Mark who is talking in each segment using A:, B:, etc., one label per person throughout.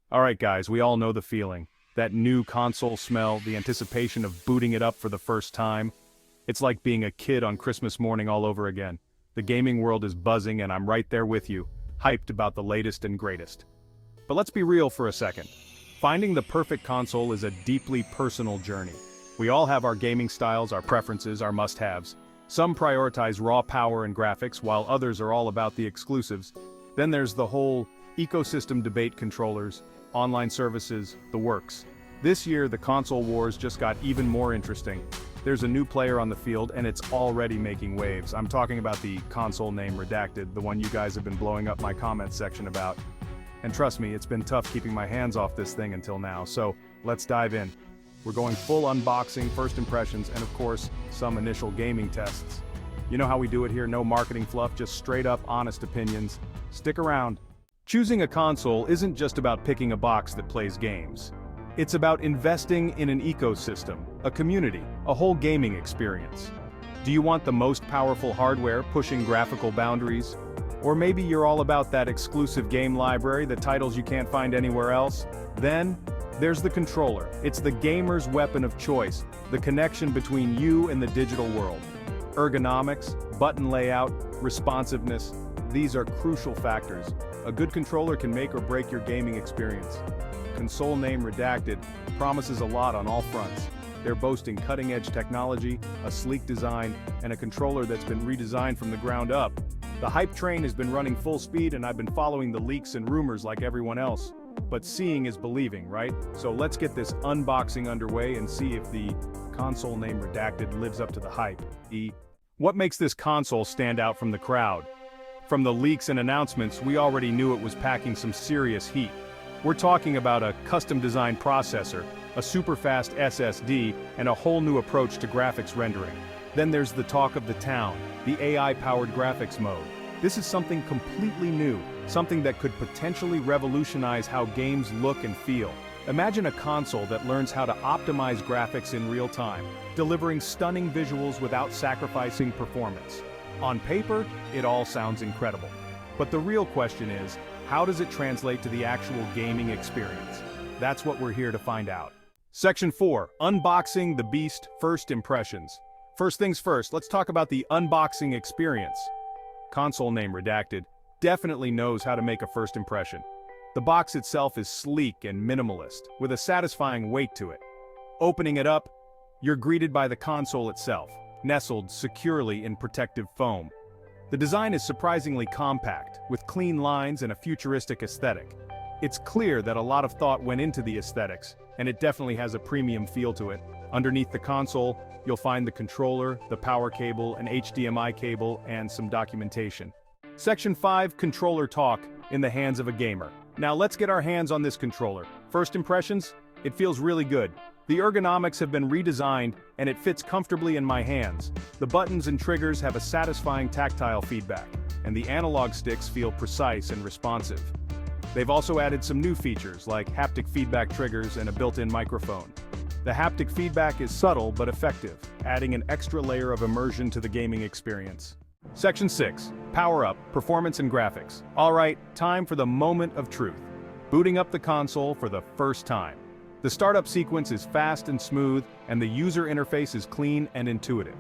A: Alright guys, we all know the feeling. That new console smell, the anticipation of booting it up for the first time. It's like being a kid on Christmas morning all over again. The gaming world is buzzing and I'm right there with you, hyped about the latest and greatest. But let's be real for a second. Finding the perfect console is a deeply personal journey. We all have our gaming styles, our preferences, our must-haves. Some prioritize raw power and graphics, while others are all about the exclusives. Then there's the whole ecosystem debate: controllers, online services, the works. This year, the console wars just got even more interesting. There's a new player on the field, and it's already making waves. I'm talking about the console name redacted, the one you guys have been blowing up my comments section about. And trust me, it's been tough keeping my hands off this thing until now, so let's dive in. We're going full unboxing, first impressions, and of course, some initial gaming tests. You know how we do it here, no marketing fluff, just straight up honest opinions. Stick around. Choosing a console isn't just about picking a box that plays games. It's about investing in an ecosystem, a community, a whole gaming experience. Do you want the most powerful hardware pushing graphical boundaries? Or maybe you're all about that exclusive game library, the titles you can't find anywhere else? Then, there's the controller. It's the gamer's weapon of choice, the connection between you and the digital world. Ergonomics, button layout, responsiveness, these are crucial factors. A good controller can make or break your gaming experience. Console name redacted promises a lot on all fronts. They're boasting cutting-edge technology, a sleek design, and a controller that's been redesigned from the ground up. The hype train has been running full speed and I've been following the leaks and rumors like everyone else. But seeing is believing, right? So let's get this unboxing underway and see if the console name redacted lives up to the hype. What makes this console stand out from the crowd? From the leaks and announcements, we already knew it was packing some serious heat. We're talking about a custom-designed processor, a super-fast SSD, and a whole new approach to graphics rendering. Then there's the talk of the town, the AI-powered graphics mode. This is something completely new, something that could potentially revolutionize how games look and feel. Imagine a console that learns how to optimize graphics in real time, delivering stunning visuals without sacrificing performance. On paper, it all sounds incredible. But the real question is, how does it translate to the actual gaming experience? That's what we're here to find out. Section 4, Unboxing the Beast, First Impressions. First things first, let's talk about the unboxing experience. Console name redacted definitely knows how to make a first impression. The box itself is sleek and minimalist, with a satisfying weight to it. Opening it up, you're greeted by the console itself, nestled securely in protective foam. The design is surprisingly compact, with clean lines and a futuristic aesthetic. It's clear that a lot of thought went into the aesthetics, and it definitely has a premium feel to it. Underneath the console, you'll find the controller, the power cable, an HDMI cable, and some documentation. Section 5, Controller Talk in the hands of a gamer. Now let's get our hands on this controller. First impressions? It feels really good. The ergonomics have been redesigned, and it fits comfortably in my hands. The buttons and triggers have a satisfying tactile feedback, and the analog sticks feel precise and responsive. They've also added some new features like haptic feedback triggers and a built-in microphone. The haptic feedback is subtle but effective, adding an extra layer of immersion to the gaming experience. Section 6, Power Up, Performance and Graphics. Alright, time for the moment of truth. Booting up the console for the first time. The startup sequence is fast and smooth, and the user interface is clean and intuitive.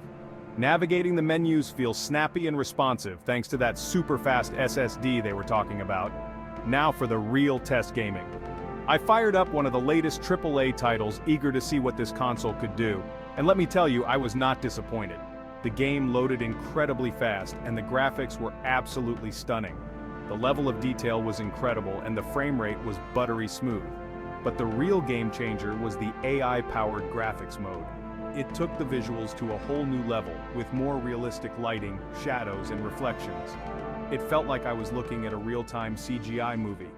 A: Navigating the menus feels snappy and responsive thanks to that super-fast SSD they were talking about. Now for the real test gaming. I fired up one of the latest AAA titles, eager to see what this console could do, and let me tell you, I was not disappointed. The game loaded incredibly fast, and the graphics were absolutely stunning. The level of detail was incredible, and the frame rate was buttery smooth. But the real game changer was the AI-powered graphics mode. It took the visuals to a whole new level, with more realistic lighting, shadows, and reflections. It felt like I was looking at a real-time CGI movie.